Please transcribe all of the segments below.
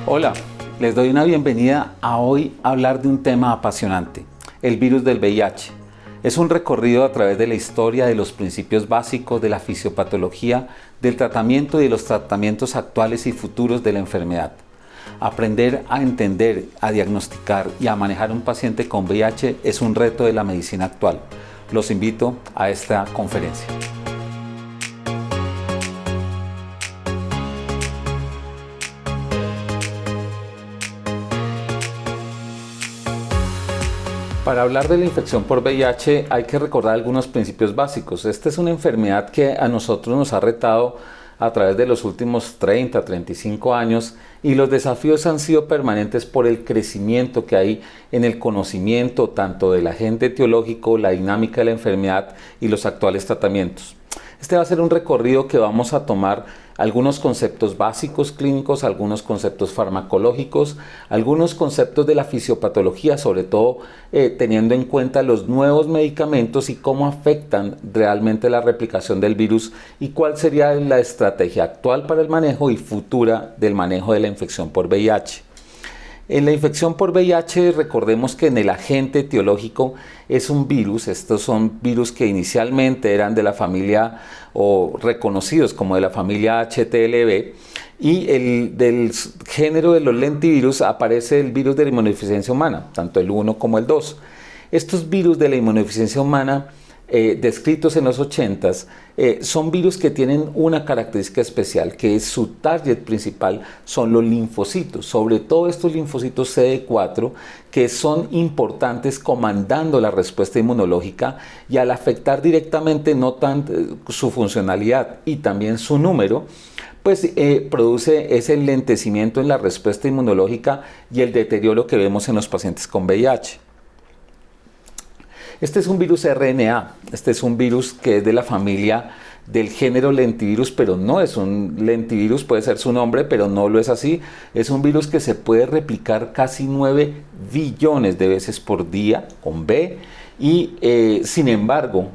Hola, les doy una bienvenida a hoy a hablar de un tema apasionante, el virus del VIH. Es un recorrido a través de la historia de los principios básicos de la fisiopatología, del tratamiento y de los tratamientos actuales y futuros de la enfermedad. Aprender a entender, a diagnosticar y a manejar un paciente con VIH es un reto de la medicina actual. Los invito a esta conferencia. Para hablar de la infección por VIH hay que recordar algunos principios básicos. Esta es una enfermedad que a nosotros nos ha retado a través de los últimos 30, 35 años y los desafíos han sido permanentes por el crecimiento que hay en el conocimiento tanto del agente etiológico, la dinámica de la enfermedad y los actuales tratamientos. Este va a ser un recorrido que vamos a tomar algunos conceptos básicos clínicos, algunos conceptos farmacológicos, algunos conceptos de la fisiopatología, sobre todo teniendo en cuenta los nuevos medicamentos y cómo afectan realmente la replicación del virus y cuál sería la estrategia actual para el manejo y futura del manejo de la infección por VIH. En la infección por VIH, recordemos que en el agente etiológico es un virus. Estos son virus que inicialmente eran de la familia o reconocidos como de la familia HTLV y del género de los lentivirus aparece el virus de la inmunodeficiencia humana, tanto el 1 como el 2. Estos virus de la inmunodeficiencia humana descritos en los 80s, son virus que tienen una característica especial, que es su target principal son los linfocitos, sobre todo estos linfocitos CD4 que son importantes comandando la respuesta inmunológica y al afectar directamente no tanto su funcionalidad y también su número, pues produce ese lentecimiento en la respuesta inmunológica y el deterioro que vemos en los pacientes con VIH. Este es un virus RNA, este es un virus que es de la familia del género lentivirus, pero no es un lentivirus, puede ser su nombre, pero no lo es así. Es un virus que se puede replicar casi 9 billones de veces por día con B y sin embargo,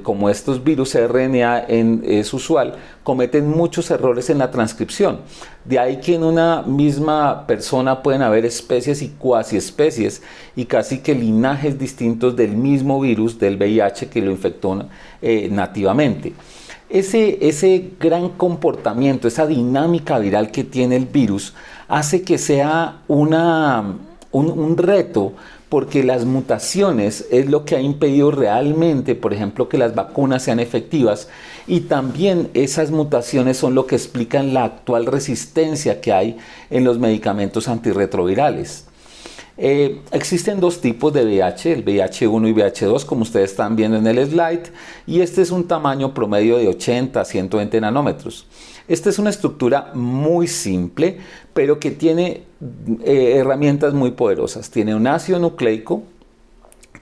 como estos virus RNA es usual, cometen muchos errores en la transcripción. De ahí que en una misma persona pueden haber especies y cuasi especies y casi que linajes distintos del mismo virus del VIH que lo infectó nativamente. Ese gran comportamiento, esa dinámica viral que tiene el virus hace que sea un reto, porque las mutaciones es lo que ha impedido realmente, por ejemplo, que las vacunas sean efectivas y también esas mutaciones son lo que explican la actual resistencia que hay en los medicamentos antirretrovirales. Existen dos tipos de VIH, el VIH1 y VIH2, como ustedes están viendo en el slide, y este es un tamaño promedio de 80 a 120 nanómetros. Esta es una estructura muy simple, pero que tiene herramientas muy poderosas. Tiene un ácido nucleico,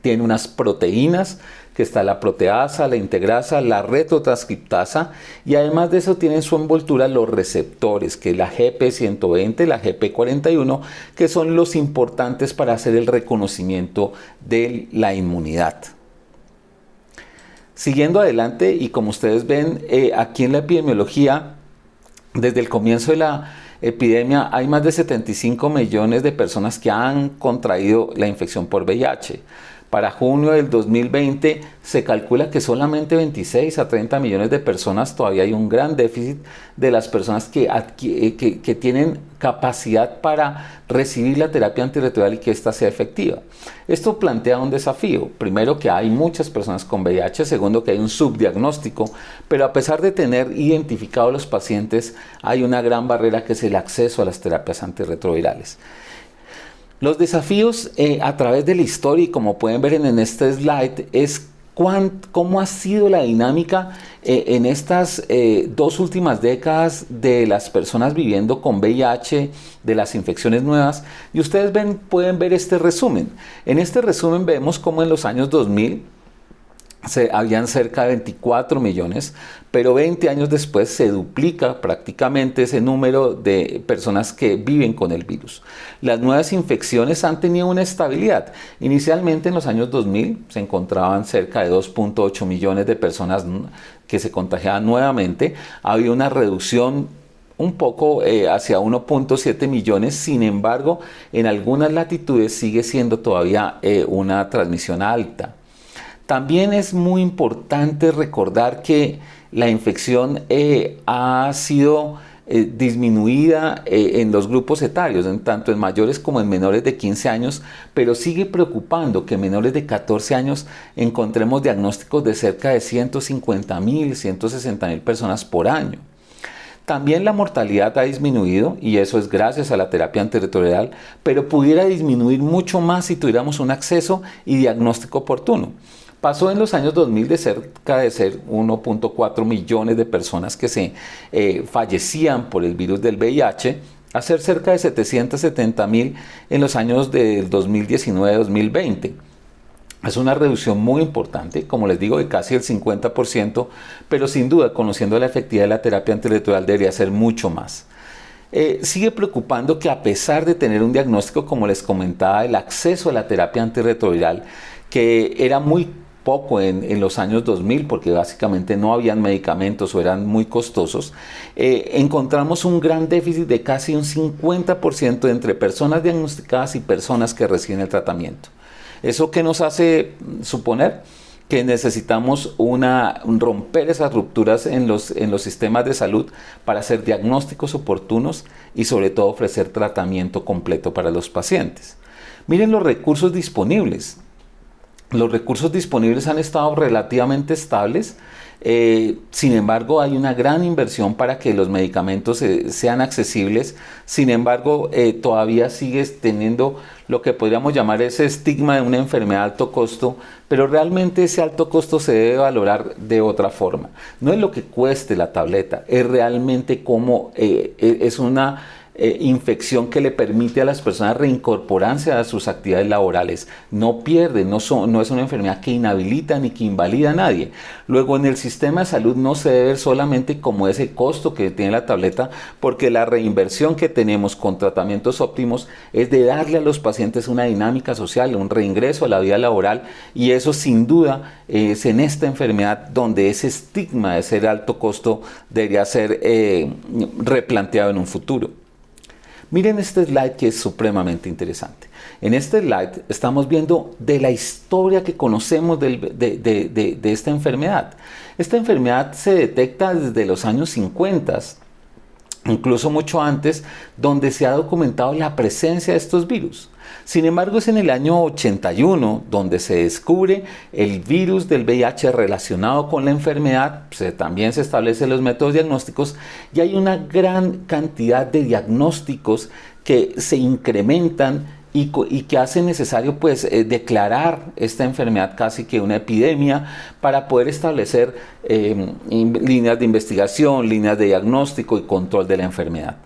tiene unas proteínas, que está la proteasa, la integrasa, la retrotranscriptasa, y además de eso tiene en su envoltura los receptores, que es la GP120, la GP41, que son los importantes para hacer el reconocimiento de la inmunidad. Siguiendo adelante, y como ustedes ven, aquí en la epidemiología, desde el comienzo de la epidemia hay más de 75 millones de personas que han contraído la infección por VIH. Para junio del 2020 se calcula que solamente 26 a 30 millones de personas, todavía hay un gran déficit de las personas que tienen capacidad para recibir la terapia antirretroviral y que ésta sea efectiva. Esto plantea un desafío. Primero, que hay muchas personas con VIH. Segundo, que hay un subdiagnóstico. Pero a pesar de tener identificados los pacientes, hay una gran barrera que es el acceso a las terapias antirretrovirales. Los desafíos a través de la historia, y como pueden ver en este slide, es cómo ha sido la dinámica en estas dos últimas décadas de las personas viviendo con VIH, de las infecciones nuevas. Y ustedes pueden ver este resumen. En este resumen vemos cómo en los años 2000 habían cerca de 24 millones, pero 20 años después se duplica prácticamente ese número de personas que viven con el virus. Las nuevas infecciones han tenido una estabilidad. Inicialmente en los años 2000 se encontraban cerca de 2.8 millones de personas que se contagiaban nuevamente. Había una reducción un poco hacia 1.7 millones, sin embargo, en algunas latitudes sigue siendo todavía una transmisión alta. También es muy importante recordar que la infección ha sido disminuida en los grupos etarios, tanto en mayores como en menores de 15 años, pero sigue preocupando que en menores de 14 años encontremos diagnósticos de cerca de 150.000, 160.000 personas por año. También la mortalidad ha disminuido y eso es gracias a la terapia antirretroviral, pero pudiera disminuir mucho más si tuviéramos un acceso y diagnóstico oportuno. Pasó en los años 2000 de cerca de ser 1.4 millones de personas que se fallecían por el virus del VIH a ser cerca de 770.000 en los años del 2019-2020. Es una reducción muy importante, como les digo, de casi el 50%, pero sin duda, conociendo la efectividad de la terapia antirretroviral, debería ser mucho más. Sigue preocupando que a pesar de tener un diagnóstico, como les comentaba, el acceso a la terapia antirretroviral, que era muy poco en los años 2000, porque básicamente no habían medicamentos o eran muy costosos, encontramos un gran déficit de casi un 50% entre personas diagnosticadas y personas que reciben el tratamiento. ¿Eso qué nos hace suponer? Que necesitamos romper esas rupturas en los sistemas de salud para hacer diagnósticos oportunos y sobre todo ofrecer tratamiento completo para los pacientes. Miren los recursos disponibles. Los recursos disponibles han estado relativamente estables, sin embargo hay una gran inversión para que los medicamentos sean accesibles. Sin embargo, todavía sigues teniendo lo que podríamos llamar ese estigma de una enfermedad de alto costo, pero realmente ese alto costo se debe valorar de otra forma. No es lo que cueste la tableta, es realmente cómo es una infección que le permite a las personas reincorporarse a sus actividades laborales. No pierden, no es una enfermedad que inhabilita ni que invalida a nadie. Luego, en el sistema de salud no se debe ver solamente como ese costo que tiene la tableta, porque la reinversión que tenemos con tratamientos óptimos es de darle a los pacientes una dinámica social, un reingreso a la vida laboral, y eso sin duda es en esta enfermedad donde ese estigma de ser alto costo debería ser replanteado en un futuro. Miren este slide que es supremamente interesante. En este slide estamos viendo de la historia que conocemos de esta enfermedad. Esta enfermedad se detecta desde los años 50, incluso mucho antes, donde se ha documentado la presencia de estos virus. Sin embargo, es en el año 81 donde se descubre el virus del VIH relacionado con la enfermedad, también se establecen los métodos diagnósticos y hay una gran cantidad de diagnósticos que se incrementan y que hace necesario declarar esta enfermedad casi que una epidemia para poder establecer líneas de investigación, líneas de diagnóstico y control de la enfermedad.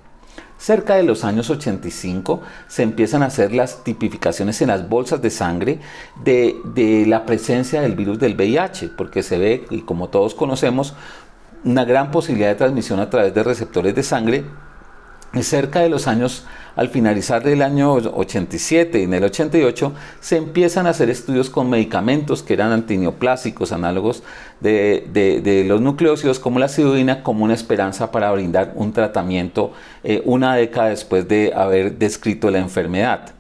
Cerca de los años 85 se empiezan a hacer las tipificaciones en las bolsas de sangre de la presencia del virus del VIH, porque se ve, y como todos conocemos, una gran posibilidad de transmisión a través de receptores de sangre. Y cerca de los años, al finalizar del año 87 y en el 88, se empiezan a hacer estudios con medicamentos que eran antineoplásicos, análogos de los nucleócidos como la acidudina, como una esperanza para brindar un tratamiento una década después de haber descrito la enfermedad.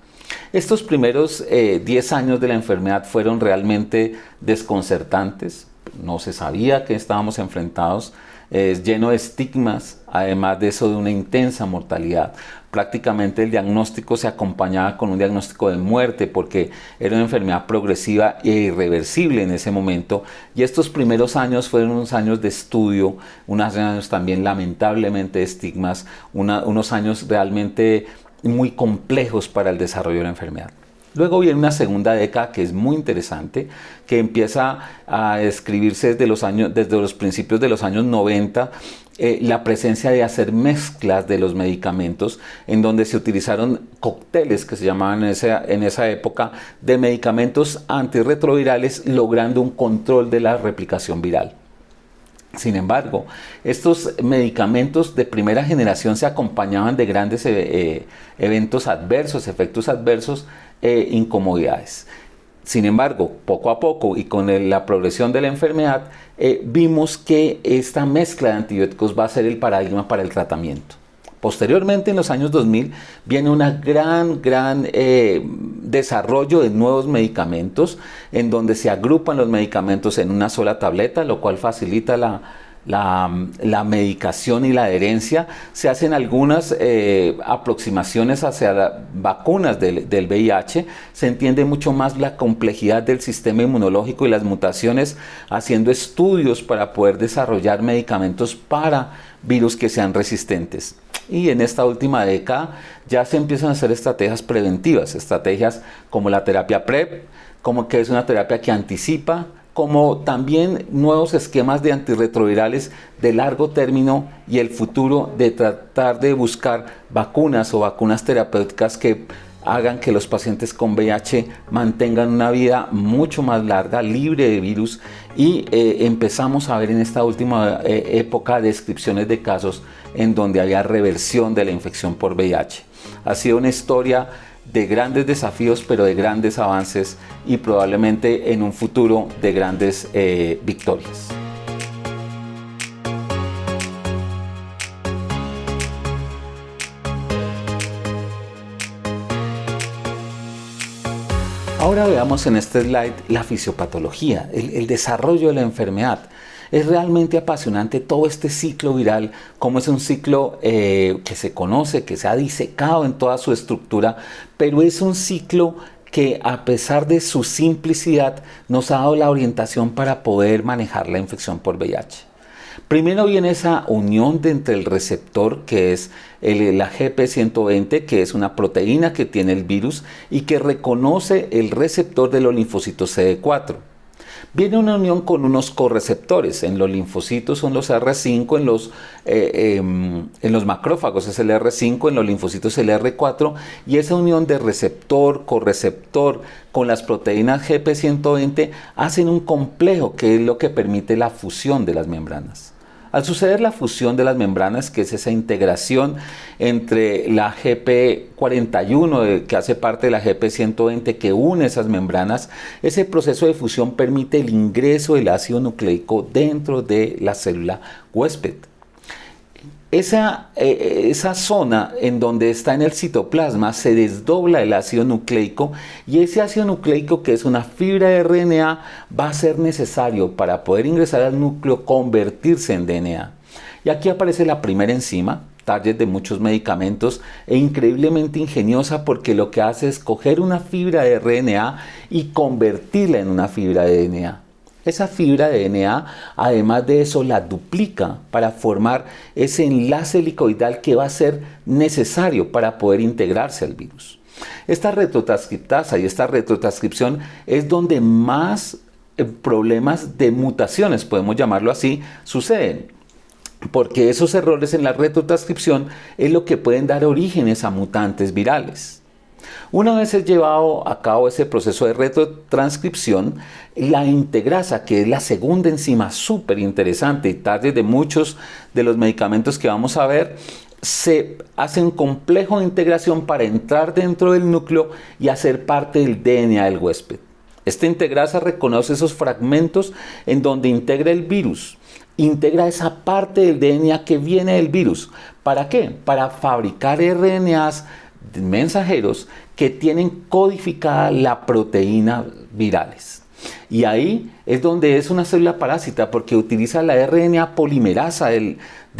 Estos primeros 10 años de la enfermedad fueron realmente desconcertantes. No se sabía que estábamos enfrentados, lleno de estigmas, además de eso de una intensa mortalidad. Prácticamente el diagnóstico se acompañaba con un diagnóstico de muerte porque era una enfermedad progresiva e irreversible en ese momento, y estos primeros años fueron unos años de estudio, unos años también lamentablemente de estigmas, unos años realmente muy complejos para el desarrollo de la enfermedad. Luego viene una segunda década que es muy interesante, que empieza a describirse desde los principios de los años 90, la presencia de hacer mezclas de los medicamentos, en donde se utilizaron cócteles que se llamaban en esa época de medicamentos antirretrovirales, logrando un control de la replicación viral. Sin embargo, estos medicamentos de primera generación se acompañaban de grandes eventos adversos, efectos adversos e incomodidades. Sin embargo, poco a poco y con la progresión de la enfermedad, vimos que esta mezcla de antibióticos va a ser el paradigma para el tratamiento. Posteriormente, en los años 2000, viene un gran desarrollo de nuevos medicamentos, en donde se agrupan los medicamentos en una sola tableta, lo cual facilita la medicación y la adherencia. Se hacen algunas aproximaciones hacia vacunas del VIH, se entiende mucho más la complejidad del sistema inmunológico y las mutaciones, haciendo estudios para poder desarrollar medicamentos para virus que sean resistentes. Y en esta última década ya se empiezan a hacer estrategias preventivas, estrategias como la terapia PrEP, como que es una terapia que anticipa, como también nuevos esquemas de antirretrovirales de largo término y el futuro de tratar de buscar vacunas o vacunas terapéuticas que hagan que los pacientes con VIH mantengan una vida mucho más larga, libre de virus, y empezamos a ver en esta última época descripciones de casos en donde había reversión de la infección por VIH. Ha sido una historia de grandes desafíos, pero de grandes avances y probablemente en un futuro de grandes victorias. Ahora veamos en este slide la fisiopatología, el desarrollo de la enfermedad. Es realmente apasionante todo este ciclo viral, como es un ciclo que se conoce, que se ha disecado en toda su estructura, pero es un ciclo que, a pesar de su simplicidad, nos ha dado la orientación para poder manejar la infección por VIH. Primero viene esa unión entre el receptor, que es la GP120, que es una proteína que tiene el virus y que reconoce el receptor de los linfocitos CD4. Viene una unión con unos correceptores. En los linfocitos son los R5, en los macrófagos es el R5, en los linfocitos el R4, y esa unión de receptor, correceptor con las proteínas GP120 hacen un complejo que es lo que permite la fusión de las membranas. Al suceder la fusión de las membranas, que es esa integración entre la GP41 que hace parte de la GP120 que une esas membranas, ese proceso de fusión permite el ingreso del ácido nucleico dentro de la célula huésped. Esa zona en donde está en el citoplasma se desdobla el ácido nucleico, y ese ácido nucleico, que es una fibra de RNA, va a ser necesario para poder ingresar al núcleo convertirse en DNA. Y aquí aparece la primera enzima, target de muchos medicamentos, e increíblemente ingeniosa, porque lo que hace es coger una fibra de RNA y convertirla en una fibra de DNA. Esa fibra de DNA, además de eso, la duplica para formar ese enlace helicoidal que va a ser necesario para poder integrarse al virus. Esta retrotranscriptasa y esta retrotranscripción es donde más problemas de mutaciones, podemos llamarlo así, suceden. Porque esos errores en la retrotranscripción es lo que pueden dar orígenes a mutantes virales. Una vez es llevado a cabo ese proceso de retrotranscripción, la integrasa, que es la segunda enzima súper interesante y target de muchos de los medicamentos que vamos a ver, se hace un complejo de integración para entrar dentro del núcleo y hacer parte del DNA del huésped. Esta integrasa reconoce esos fragmentos en donde integra el virus, integra esa parte del DNA que viene del virus. ¿Para qué? Para fabricar RNAs mensajeros que tienen codificada la proteína virales. Y ahí es donde es una célula parásita, porque utiliza la RNA polimerasa de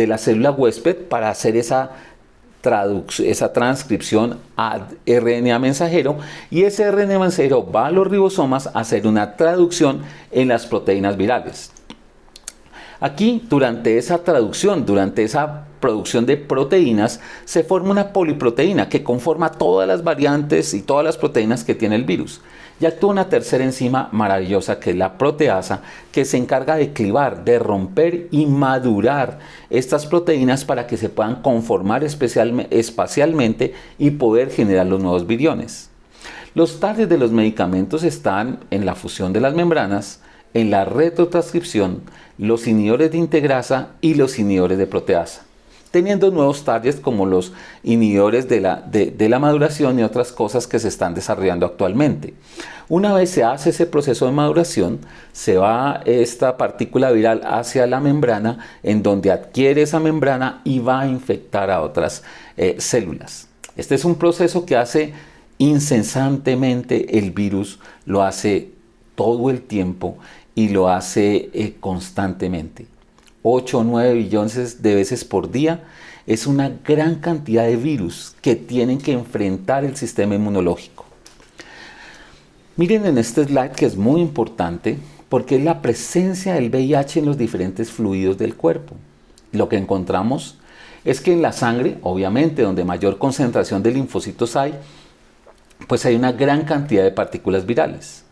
la célula huésped para hacer esa transcripción a RNA mensajero, y ese RNA mensajero va a los ribosomas a hacer una traducción en las proteínas virales. Aquí, durante esa traducción, durante esa producción de proteínas, se forma una poliproteína que conforma todas las variantes y todas las proteínas que tiene el virus. Y actúa una tercera enzima maravillosa, que es la proteasa, que se encarga de clivar, de romper y madurar estas proteínas para que se puedan conformar espacialmente y poder generar los nuevos viriones. Los targets de los medicamentos están en la fusión de las membranas, en la retrotranscripción, los inhibidores de integrasa y los inhibidores de proteasa. teniendo nuevos targets como los inhibidores de la maduración y otras cosas que se están desarrollando actualmente. Una vez se hace ese proceso de maduración, se va esta partícula viral hacia la membrana, en donde adquiere esa membrana y va a infectar a otras células. Este es un proceso que hace incesantemente el virus, lo hace todo el tiempo y lo hace constantemente. 8 o 9 billones de veces por día es una gran cantidad de virus que tienen que enfrentar el sistema inmunológico. Miren en este slide, que es muy importante porque es la presencia del VIH en los diferentes fluidos del cuerpo. Lo que encontramos es que en la sangre, obviamente, donde mayor concentración de linfocitos hay, pues hay una gran cantidad de partículas virales.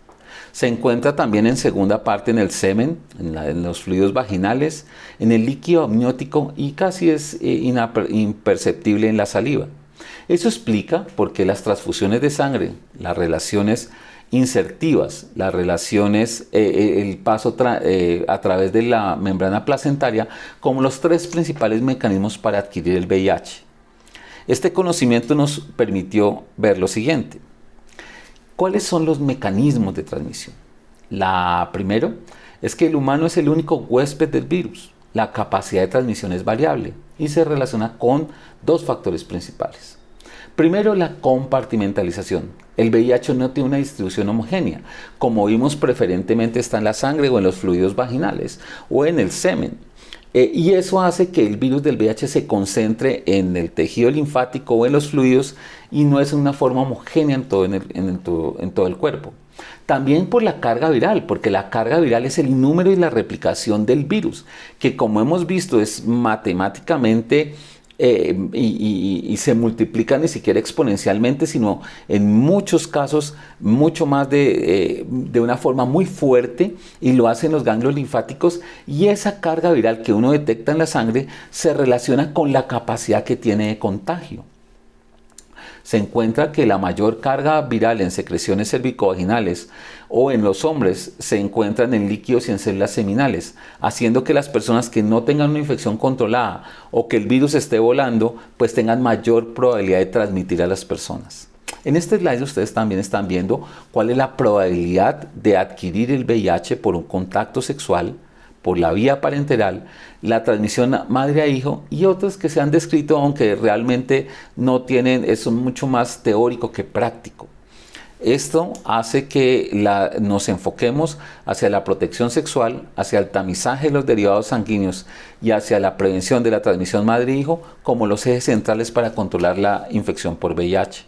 Se encuentra también en segunda parte en el semen, en los fluidos vaginales, en el líquido amniótico y casi es imperceptible en la saliva. Eso explica por qué las transfusiones de sangre, las relaciones insertivas, las relaciones, el paso a través de la membrana placentaria, como los 3 principales mecanismos para adquirir el VIH. Este conocimiento nos permitió ver lo siguiente. ¿Cuáles son los mecanismos de transmisión? Primero es que el humano es el único huésped del virus. La capacidad de transmisión es variable y se relaciona con 2 factores principales. Primero, la compartimentalización. El VIH no tiene una distribución homogénea. Como vimos, preferentemente está en la sangre o en los fluidos vaginales o en el semen. Y eso hace que el virus del VIH se concentre en el tejido linfático o en los fluidos y no es una forma homogénea en todo el cuerpo. También por la carga viral, porque la carga viral es el número y la replicación del virus, que como hemos visto es matemáticamente y se multiplica ni siquiera exponencialmente, sino en muchos casos mucho más de una forma muy fuerte, y lo hacen los ganglios linfáticos, y esa carga viral que uno detecta en la sangre se relaciona con la capacidad que tiene de contagio. Se encuentra que la mayor carga viral en secreciones cervicovaginales o en los hombres se encuentran en líquidos y en células seminales, haciendo que las personas que no tengan una infección controlada o que el virus esté volando, pues tengan mayor probabilidad de transmitir a las personas. En este slide ustedes también están viendo cuál es la probabilidad de adquirir el VIH por un contacto sexual, por la vía parenteral, la transmisión madre a hijo y otros que se han descrito, aunque realmente no tienen, es mucho más teórico que práctico. Esto hace que nos enfoquemos hacia la protección sexual, hacia el tamizaje de los derivados sanguíneos y hacia la prevención de la transmisión madre-hijo como los ejes centrales para controlar la infección por VIH.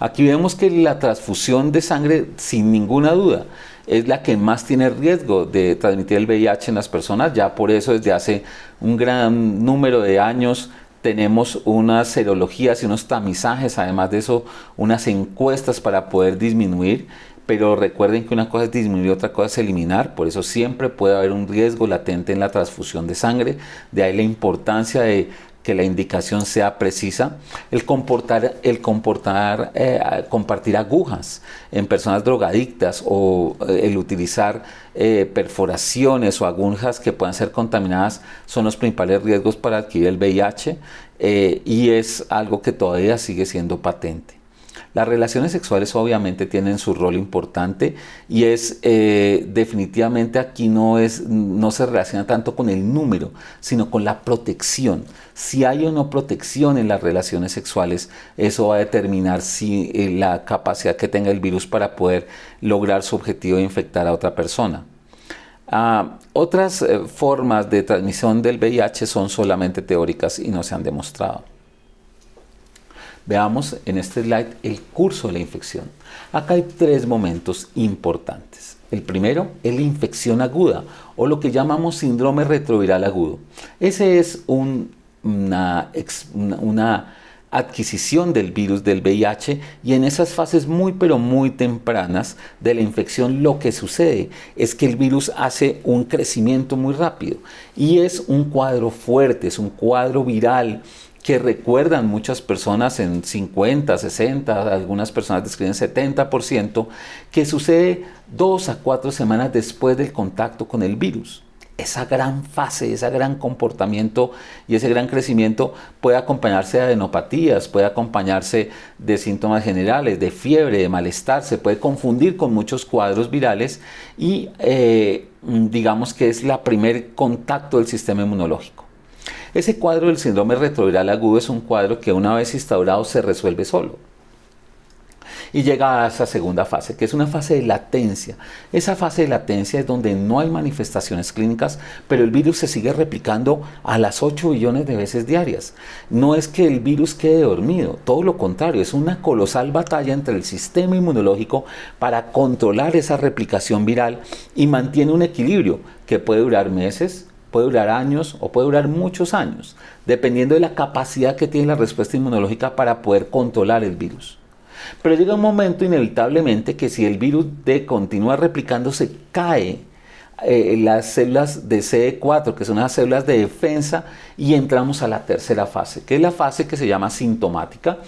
Aquí vemos que la transfusión de sangre, sin ninguna duda, es la que más tiene riesgo de transmitir el VIH en las personas. Ya por eso desde hace un gran número de años tenemos unas serologías y unos tamizajes, además de eso unas encuestas para poder disminuir, pero recuerden que una cosa es disminuir y otra cosa es eliminar. Por eso siempre puede haber un riesgo latente en la transfusión de sangre, de ahí la importancia de que la indicación sea precisa. Compartir agujas en personas drogadictas o el utilizar perforaciones o agujas que puedan ser contaminadas son los principales riesgos para adquirir el VIH, y es algo que todavía sigue siendo patente. Las relaciones sexuales obviamente tienen su rol importante y es definitivamente aquí no se relaciona tanto con el número, sino con la protección. Si hay o no protección en las relaciones sexuales, eso va a determinar si la capacidad que tenga el virus para poder lograr su objetivo de infectar a otra persona. Otras formas de transmisión del VIH son solamente teóricas y no se han demostrado. Veamos en este slide el curso de la infección. Acá hay 3 momentos importantes. El primero es la infección aguda o lo que llamamos síndrome retroviral agudo. Ese es una adquisición del virus del VIH, y en esas fases muy pero muy tempranas de la infección lo que sucede es que el virus hace un crecimiento muy rápido y es un cuadro fuerte, es un cuadro viral que recuerdan muchas personas en 50, 60, algunas personas describen 70%, que sucede 2 a 4 semanas después del contacto con el virus. esa gran fase, ese gran comportamiento y ese gran crecimiento puede acompañarse de adenopatías, puede acompañarse de síntomas generales, de fiebre, de malestar, se puede confundir con muchos cuadros virales y digamos que es el primer contacto del sistema inmunológico. Ese cuadro del síndrome retroviral agudo es un cuadro que una vez instaurado se resuelve solo. Y llega a esa segunda fase, que es una fase de latencia. Esa fase de latencia es donde no hay manifestaciones clínicas, pero el virus se sigue replicando a las 8 billones de veces diarias. No es que el virus quede dormido, todo lo contrario, es una colosal batalla entre el sistema inmunológico para controlar esa replicación viral y mantiene un equilibrio que puede durar meses, puede durar años o puede durar muchos años, dependiendo de la capacidad que tiene la respuesta inmunológica para poder controlar el virus. Pero llega un momento inevitablemente que si el virus continúa replicándose, cae las células de CD4, que son las células de defensa, y entramos a la tercera fase, que es la fase que se llama sintomática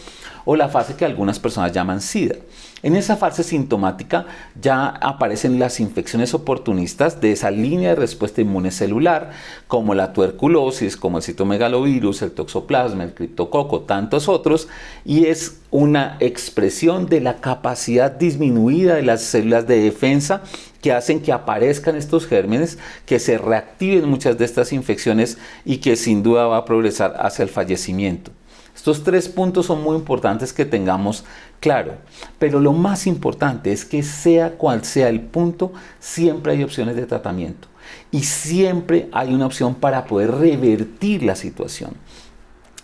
o la fase que algunas personas llaman SIDA. En esa fase sintomática ya aparecen las infecciones oportunistas de esa línea de respuesta inmune celular, como la tuberculosis, como el citomegalovirus, el toxoplasma, el criptococo, tantos otros, y es una expresión de la capacidad disminuida de las células de defensa que hacen que aparezcan estos gérmenes, que se reactiven muchas de estas infecciones y que sin duda va a progresar hacia el fallecimiento. Estos 3 puntos son muy importantes que tengamos claro, pero lo más importante es que sea cual sea el punto, siempre hay opciones de tratamiento y siempre hay una opción para poder revertir la situación.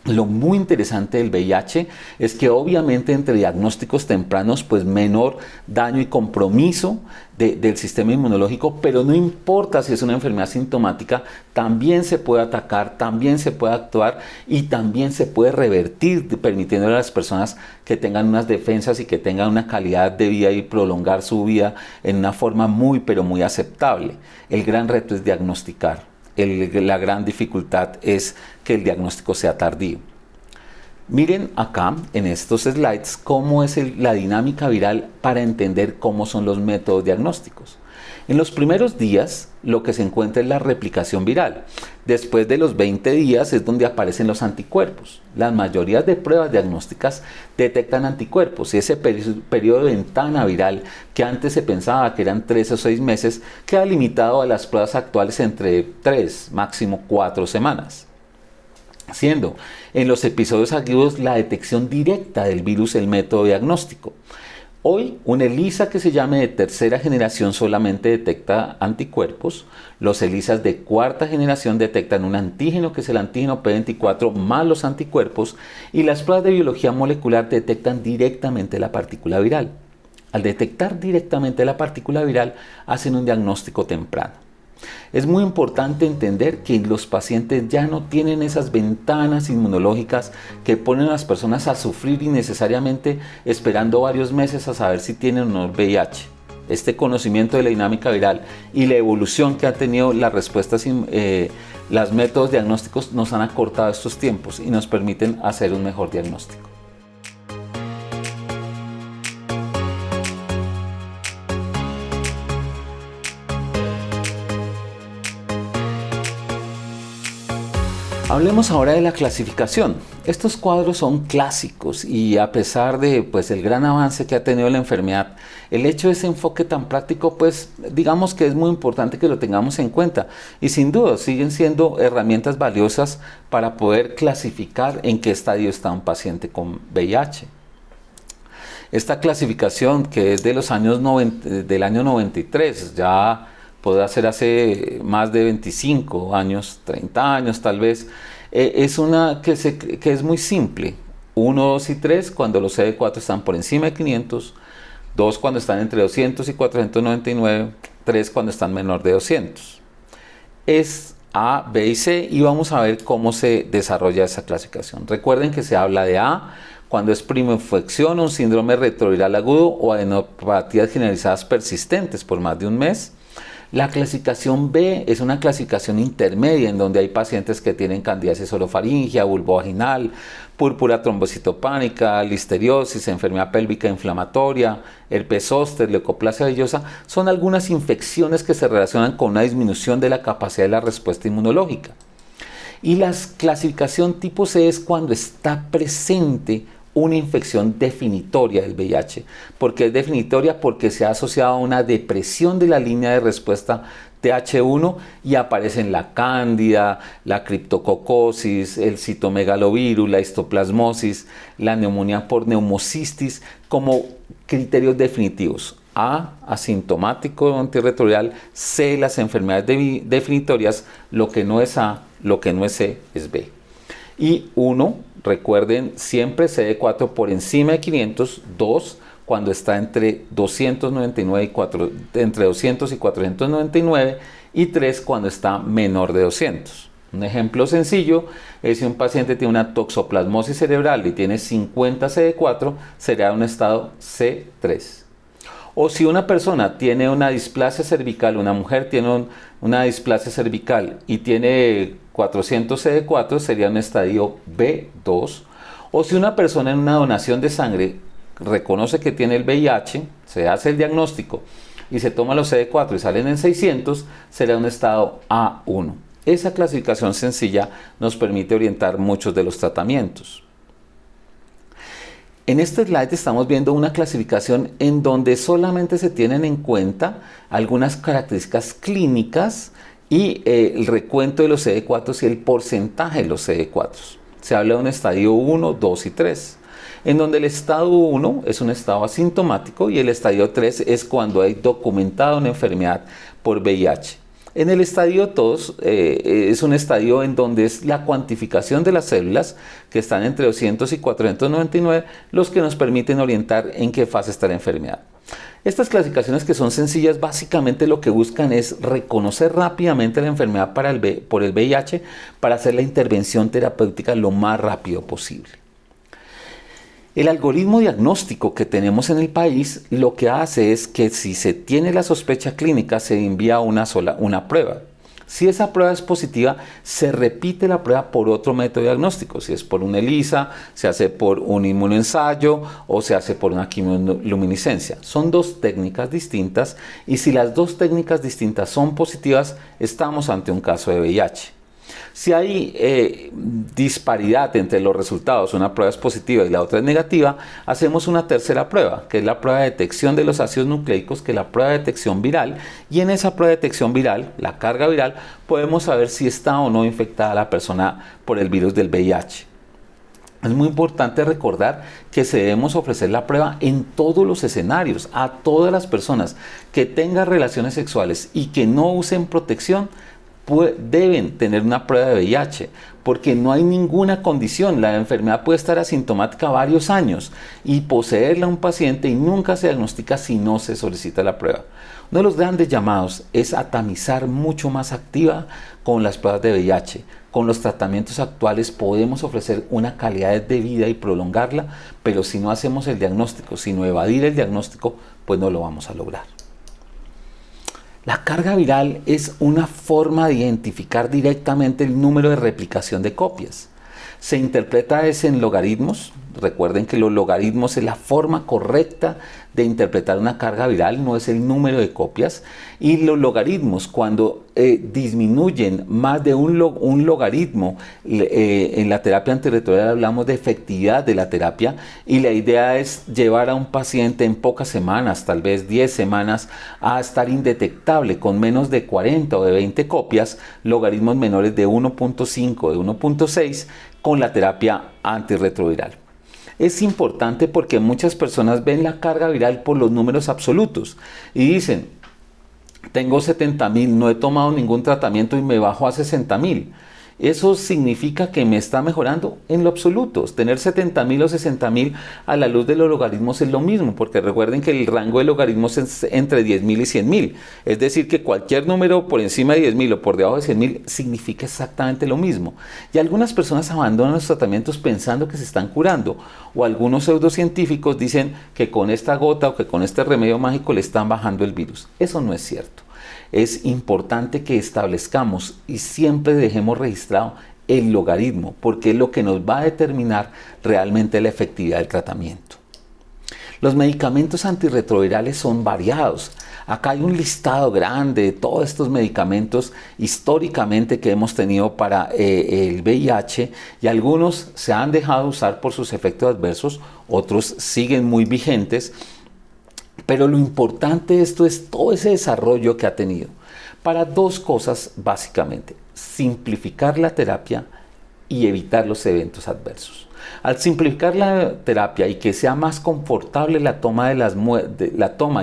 Lo muy interesante del VIH es que obviamente entre diagnósticos tempranos pues menor daño y compromiso del sistema inmunológico, pero no importa si es una enfermedad sintomática, también se puede atacar, también se puede actuar y también se puede revertir, permitiendo a las personas que tengan unas defensas y que tengan una calidad de vida y prolongar su vida en una forma muy pero muy aceptable. El gran reto es diagnosticar. La gran dificultad es que el diagnóstico sea tardío. Miren acá en estos slides cómo es la dinámica viral para entender cómo son los métodos diagnósticos. En los primeros días lo que se encuentra es la replicación viral. Después de los 20 días es donde aparecen los anticuerpos. La mayoría de pruebas diagnósticas detectan anticuerpos y ese periodo de ventana viral que antes se pensaba que eran 3 o 6 meses queda limitado a las pruebas actuales entre 3, máximo 4 semanas. Siendo en los episodios agudos la detección directa del virus el método diagnóstico. Hoy, un ELISA que se llame de tercera generación solamente detecta anticuerpos. Los ELISAs de cuarta generación detectan un antígeno que es el antígeno P24 más los anticuerpos y las pruebas de biología molecular detectan directamente la partícula viral. Al detectar directamente la partícula viral, hacen un diagnóstico temprano. Es muy importante entender que los pacientes ya no tienen esas ventanas inmunológicas que ponen a las personas a sufrir innecesariamente esperando varios meses a saber si tienen o no VIH. Este conocimiento de la dinámica viral y la evolución que han tenido las respuestas, los métodos diagnósticos nos han acortado estos tiempos y nos permiten hacer un mejor diagnóstico. Hablemos ahora de la clasificación. Estos cuadros son clásicos y a pesar de el gran avance que ha tenido la enfermedad, el hecho de ese enfoque tan práctico, digamos que es muy importante que lo tengamos en cuenta y sin duda siguen siendo herramientas valiosas para poder clasificar en qué estadio está un paciente con VIH. Esta clasificación, que es de los años del año 93, ya podrá ser hace más de 25 años, 30 años tal vez, es una que es muy simple. 1, 2 y 3 cuando los CD4 están por encima de 500, 2 cuando están entre 200 y 499, 3 cuando están menor de 200. Es A, B y C y vamos a ver cómo se desarrolla esa clasificación. Recuerden que se habla de A cuando es primoinfección, un síndrome retroviral agudo o adenopatías generalizadas persistentes por más de un mes. La clasificación B es una clasificación intermedia en donde hay pacientes que tienen candidiasis orofaringia, vulvovaginal, púrpura trombocitopánica, listeriosis, enfermedad pélvica inflamatoria, herpes zóster, leucoplasia vellosa. Son algunas infecciones que se relacionan con una disminución de la capacidad de la respuesta inmunológica. Y la clasificación tipo C es cuando está presente una infección definitoria del VIH. ¿Por qué es definitoria? Porque se ha asociado a una depresión de la línea de respuesta TH1 y aparecen la cándida, la criptococosis, el citomegalovirus, la histoplasmosis, la neumonía por neumocistis como criterios definitivos. A, asintomático antirretroviral. C, las enfermedades definitorias. Lo que no es A, lo que no es C es B. Y 1, recuerden siempre CD4 por encima de 500, 2 cuando está entre 299 y entre 200 y 499 y 3 cuando está menor de 200. Un ejemplo sencillo es si un paciente tiene una toxoplasmosis cerebral y tiene 50 CD4, será un estado C3. O si una persona tiene una displasia cervical, una mujer tiene una displasia cervical y tiene 400 CD4, sería un estadio B2. O si una persona en una donación de sangre reconoce que tiene el VIH, se hace el diagnóstico y se toma los CD4 y salen en 600, será un estado A1. Esa clasificación sencilla nos permite orientar muchos de los tratamientos. En este slide estamos viendo una clasificación en donde solamente se tienen en cuenta algunas características clínicas y el recuento de los CD4 y el porcentaje de los CD4. Se habla de un estadio 1, 2 y 3, en donde el estadio 1 es un estado asintomático y el estadio 3 es cuando hay documentada una enfermedad por VIH. En el estadio 2 es un estadio en donde es la cuantificación de las células que están entre 200 y 499 los que nos permiten orientar en qué fase está la enfermedad. Estas clasificaciones, que son sencillas, básicamente lo que buscan es reconocer rápidamente la enfermedad por el VIH para hacer la intervención terapéutica lo más rápido posible. El algoritmo diagnóstico que tenemos en el país lo que hace es que si se tiene la sospecha clínica se envía una prueba. Si esa prueba es positiva, se repite la prueba por otro método diagnóstico. Si es por un ELISA, se hace por un inmunoensayo o se hace por una quimioluminiscencia. Son dos técnicas distintas y si las dos técnicas distintas son positivas, estamos ante un caso de VIH. Si hay disparidad entre los resultados, una prueba es positiva y la otra es negativa, hacemos una tercera prueba, que es la prueba de detección de los ácidos nucleicos, que es la prueba de detección viral, y en esa prueba de detección viral, la carga viral, podemos saber si está o no infectada la persona por el virus del VIH. Es muy importante recordar que debemos ofrecer la prueba en todos los escenarios, a todas las personas que tengan relaciones sexuales y que no usen protección, deben tener una prueba de VIH, porque no hay ninguna condición. La enfermedad puede estar asintomática varios años y poseerla un paciente y nunca se diagnostica si no se solicita la prueba. Uno de los grandes llamados es a tamizar mucho más activa con las pruebas de VIH. Con los tratamientos actuales podemos ofrecer una calidad de vida y prolongarla, pero si no hacemos el diagnóstico, sino evadir el diagnóstico, pues no lo vamos a lograr. La carga viral es una forma de identificar directamente el número de replicación de copias. Se interpreta en logaritmos. Recuerden que los logaritmos es la forma correcta de interpretar una carga viral, no es el número de copias. Y los logaritmos, cuando disminuyen más de un logaritmo, en la terapia antirretroviral hablamos de efectividad de la terapia, y la idea es llevar a un paciente en pocas semanas, tal vez 10 semanas, a estar indetectable con menos de 40 o de 20 copias, logaritmos menores de 1.5, de 1.6, con la terapia antirretroviral. Es importante porque muchas personas ven la carga viral por los números absolutos y dicen, tengo 70,000, no he tomado ningún tratamiento y me bajo a 60,000. ¿Eso significa que me está mejorando? En lo absoluto. Tener 70,000 o 60,000 a la luz de los logaritmos es lo mismo, porque recuerden que el rango de logaritmos es entre 10,000 y 100,000. Es decir, que cualquier número por encima de 10,000 o por debajo de 100,000 significa exactamente lo mismo. Y algunas personas abandonan los tratamientos pensando que se están curando, o algunos pseudocientíficos dicen que con esta gota o que con este remedio mágico le están bajando el virus. Eso no es cierto. es importante que establezcamos y siempre dejemos registrado el logaritmo, porque es lo que nos va a determinar realmente la efectividad del tratamiento. Los medicamentos antirretrovirales son variados. Acá hay un listado grande de todos estos medicamentos históricamente que hemos tenido para el VIH, y algunos se han dejado usar por sus efectos adversos, otros siguen muy vigentes, pero lo importante de esto es todo ese desarrollo que ha tenido para dos cosas básicamente: simplificar la terapia y evitar los eventos adversos. Al simplificar la terapia y que sea más confortable la toma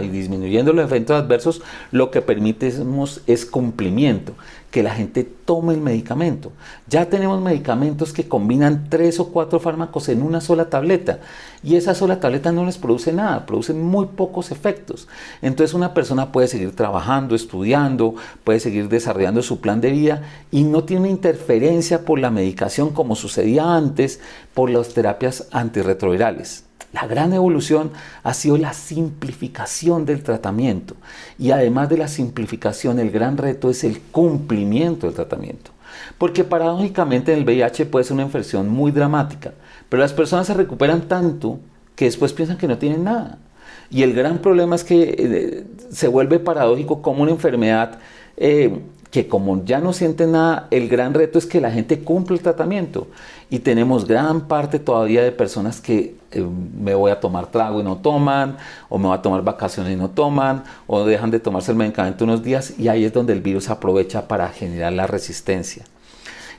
y disminuyendo los eventos adversos, lo que permitimos es cumplimiento, que la gente tome el medicamento. Ya tenemos medicamentos que combinan 3 o 4 fármacos en una sola tableta, y esa sola tableta no les produce nada, producen muy pocos efectos. Entonces una persona puede seguir trabajando, estudiando, puede seguir desarrollando su plan de vida y no tiene una interferencia por la medicación como sucedía antes por las terapias antirretrovirales. La gran evolución ha sido la simplificación del tratamiento, y además de la simplificación, el gran reto es el cumplimiento del tratamiento. Porque paradójicamente en el VIH puede ser una infección muy dramática, pero las personas se recuperan tanto que después piensan que no tienen nada. Y el gran problema es que se vuelve paradójico como una enfermedad que como ya no siente nada, el gran reto es que la gente cumpla el tratamiento. Y tenemos gran parte todavía de personas que me voy a tomar trago y no toman, o me voy a tomar vacaciones y no toman, o dejan de tomarse el medicamento unos días, y ahí es donde el virus aprovecha para generar la resistencia.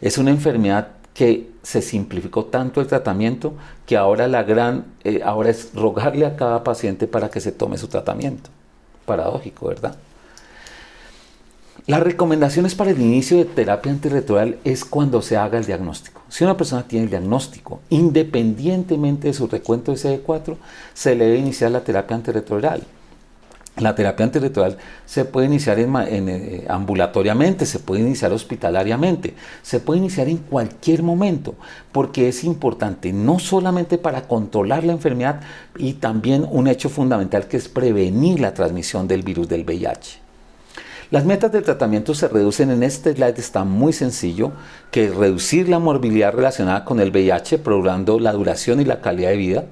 Es una enfermedad que se simplificó tanto el tratamiento que ahora ahora es rogarle a cada paciente para que se tome su tratamiento. Paradójico, ¿verdad? Las recomendaciones para el inicio de terapia antirretroviral es cuando se haga el diagnóstico. Si una persona tiene el diagnóstico, independientemente de su recuento de CD4, se le debe iniciar la terapia antirretroviral. La terapia antirretroviral se puede iniciar ambulatoriamente, se puede iniciar hospitalariamente, se puede iniciar en cualquier momento, porque es importante no solamente para controlar la enfermedad, y también un hecho fundamental que es prevenir la transmisión del virus del VIH. Las metas del tratamiento se reducen en este slide, está muy sencillo, que es reducir la morbilidad relacionada con el VIH, prolongando la duración y la calidad de vida,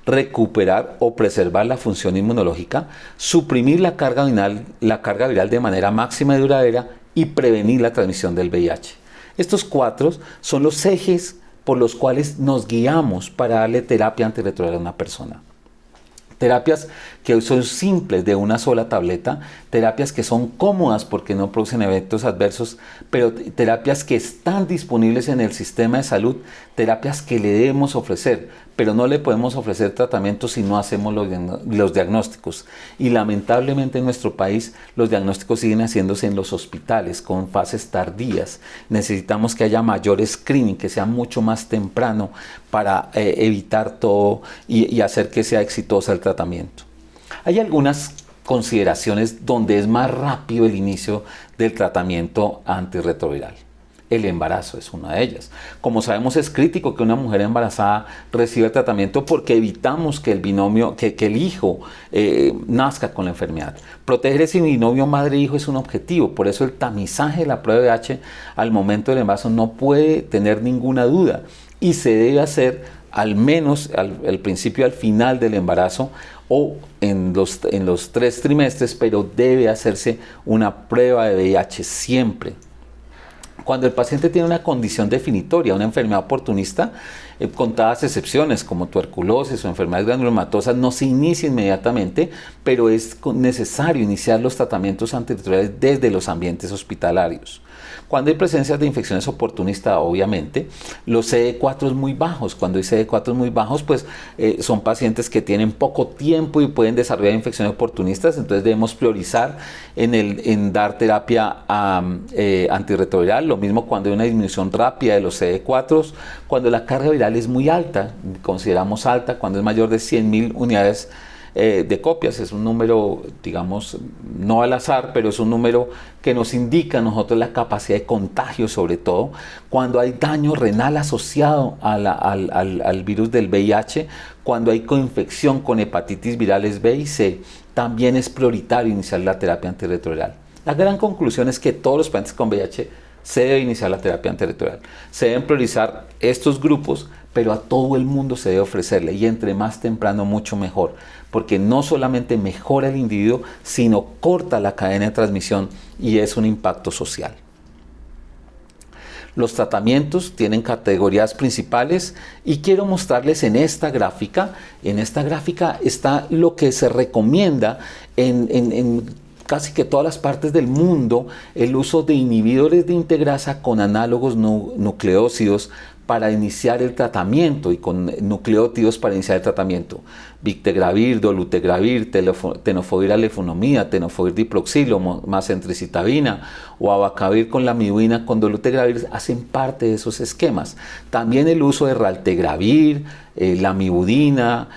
recuperar o preservar la función inmunológica, suprimir la carga viral de manera máxima y duradera, y prevenir la transmisión del VIH. Estos 4 son los ejes por los cuales nos guiamos para darle terapia antirretroviral a una persona. Terapias que son simples, de una sola tableta, terapias que son cómodas porque no producen eventos adversos, pero terapias que están disponibles en el sistema de salud, terapias que le debemos ofrecer, pero no le podemos ofrecer tratamientos si no hacemos los diagnósticos. Y lamentablemente en nuestro país los diagnósticos siguen haciéndose en los hospitales con fases tardías. Necesitamos que haya mayor screening, que sea mucho más temprano para evitar todo y hacer que sea exitosa el tratamiento. Hay algunas consideraciones donde es más rápido el inicio del tratamiento antirretroviral. El embarazo es una de ellas. Como sabemos, es crítico que una mujer embarazada reciba el tratamiento porque evitamos que el hijo nazca con la enfermedad. Proteger ese binomio madre-hijo es un objetivo, por eso el tamizaje de la prueba de VIH al momento del embarazo no puede tener ninguna duda, y se debe hacer al menos al principio y al final del embarazo, o en los 3 trimestres, pero debe hacerse una prueba de VIH siempre. Cuando el paciente tiene una condición definitoria, una enfermedad oportunista, contadas excepciones como tuberculosis o enfermedades granulomatosas, no se inicia inmediatamente, pero es necesario iniciar los tratamientos antirretrovirales desde los ambientes hospitalarios. Cuando hay presencia de infecciones oportunistas, obviamente, los CD4 muy bajos. Cuando hay CD4 muy bajos, pues son pacientes que tienen poco tiempo y pueden desarrollar infecciones oportunistas, entonces debemos priorizar en dar terapia antirretroviral. Lo mismo cuando hay una disminución rápida de los CD4, cuando la carga viral es muy alta, consideramos alta, cuando es mayor de 100.000 unidades de copias. Es un número, digamos, no al azar, pero es un número que nos indica a nosotros la capacidad de contagio, sobre todo cuando hay daño renal asociado al virus del VIH, cuando hay coinfección con hepatitis virales B y C. También es prioritario iniciar la terapia antirretroviral. La gran conclusión es que todos los pacientes con VIH se debe iniciar la terapia antirretroviral. Se deben priorizar estos grupos, pero a todo el mundo se debe ofrecerle, y entre más temprano mucho mejor, porque no solamente mejora el individuo, sino corta la cadena de transmisión y es un impacto social. Los tratamientos tienen categorías principales y quiero mostrarles en esta gráfica. En esta gráfica está lo que se recomienda en casi que todas las partes del mundo, el uso de inhibidores de integrasa con análogos nucleósidos para iniciar el tratamiento y con nucleótidos para iniciar el tratamiento. Victegravir, dolutegravir, tenofovir alefenumida, tenofovir diproxilo más centricitabina o abacavir con lamivudina con dolutegravir hacen parte de esos esquemas. También el uso de raltegravir, lamivudina,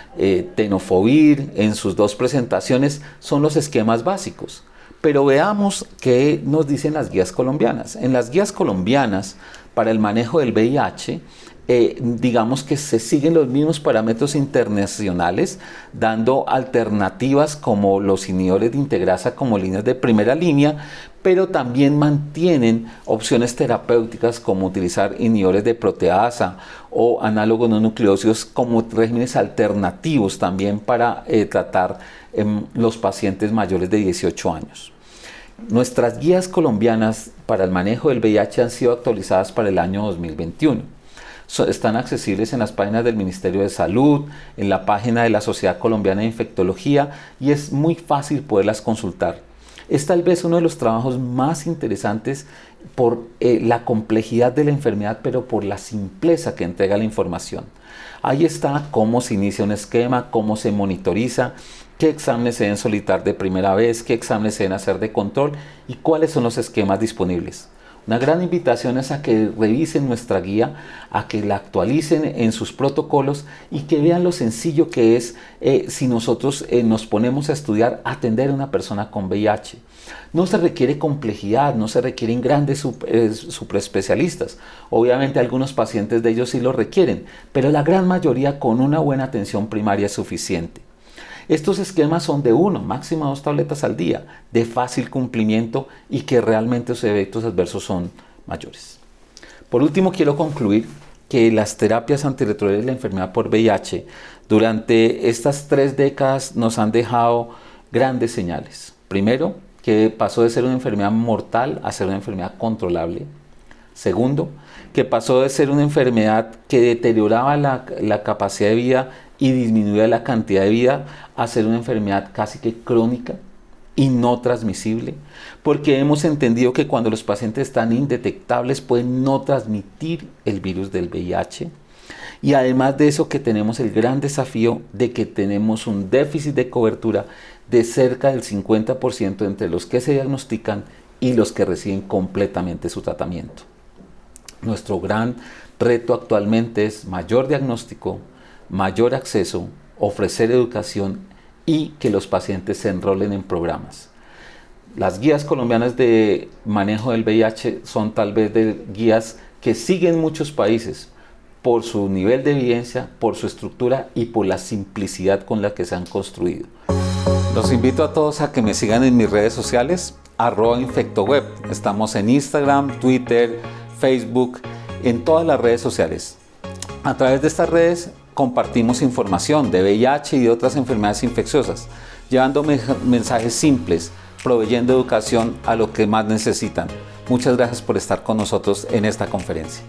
tenofovir en sus dos presentaciones son los esquemas básicos. Pero veamos qué nos dicen las guías colombianas. En las guías colombianas para el manejo del VIH, digamos que se siguen los mismos parámetros internacionales, dando alternativas como los inhibidores de integrasa como líneas de primera línea, pero también mantienen opciones terapéuticas como utilizar inhibidores de proteasa o análogos no nucleósidos como regímenes alternativos también para tratar los pacientes mayores de 18 años. Nuestras guías colombianas para el manejo del VIH han sido actualizadas para el año 2021. Están accesibles en las páginas del Ministerio de Salud, en la página de la Sociedad Colombiana de Infectología, y es muy fácil poderlas consultar. Es tal vez uno de los trabajos más interesantes por la complejidad de la enfermedad, pero por la simpleza que entrega la información. Ahí está cómo se inicia un esquema, cómo se monitoriza, qué exámenes se deben solicitar de primera vez, qué exámenes se deben hacer de control y cuáles son los esquemas disponibles. Una gran invitación es a que revisen nuestra guía, a que la actualicen en sus protocolos y que vean lo sencillo que es si nosotros nos ponemos a estudiar atender a una persona con VIH. No se requiere complejidad, no se requieren grandes superespecialistas. Obviamente algunos pacientes de ellos sí lo requieren, pero la gran mayoría con una buena atención primaria es suficiente. Estos esquemas son de 1, máximo 2 tabletas al día, de fácil cumplimiento y que realmente los efectos adversos son mayores. Por último, quiero concluir que las terapias antirretrovirales de la enfermedad por VIH durante estas 3 décadas nos han dejado grandes señales. Primero, que pasó de ser una enfermedad mortal a ser una enfermedad controlable. Segundo, que pasó de ser una enfermedad que deterioraba la capacidad de vida y disminuía la cantidad de vida a ser una enfermedad casi que crónica y no transmisible, porque hemos entendido que cuando los pacientes están indetectables pueden no transmitir el virus del VIH. Y además de eso, que tenemos el gran desafío de que tenemos un déficit de cobertura de cerca del 50% entre los que se diagnostican y los que reciben completamente su tratamiento. Nuestro gran reto actualmente es mayor diagnóstico, mayor acceso, ofrecer educación y que los pacientes se enrolen en programas. Las guías colombianas de manejo del VIH son tal vez de guías que siguen muchos países por su nivel de evidencia, por su estructura y por la simplicidad con la que se han construido. Los invito a todos a que me sigan en mis redes sociales, @infectoweb. Estamos en Instagram, Twitter, Facebook, en todas las redes sociales. A través de estas redes compartimos información de VIH y de otras enfermedades infecciosas, llevando mensajes simples, proveyendo educación a lo que más necesitan. Muchas gracias por estar con nosotros en esta conferencia.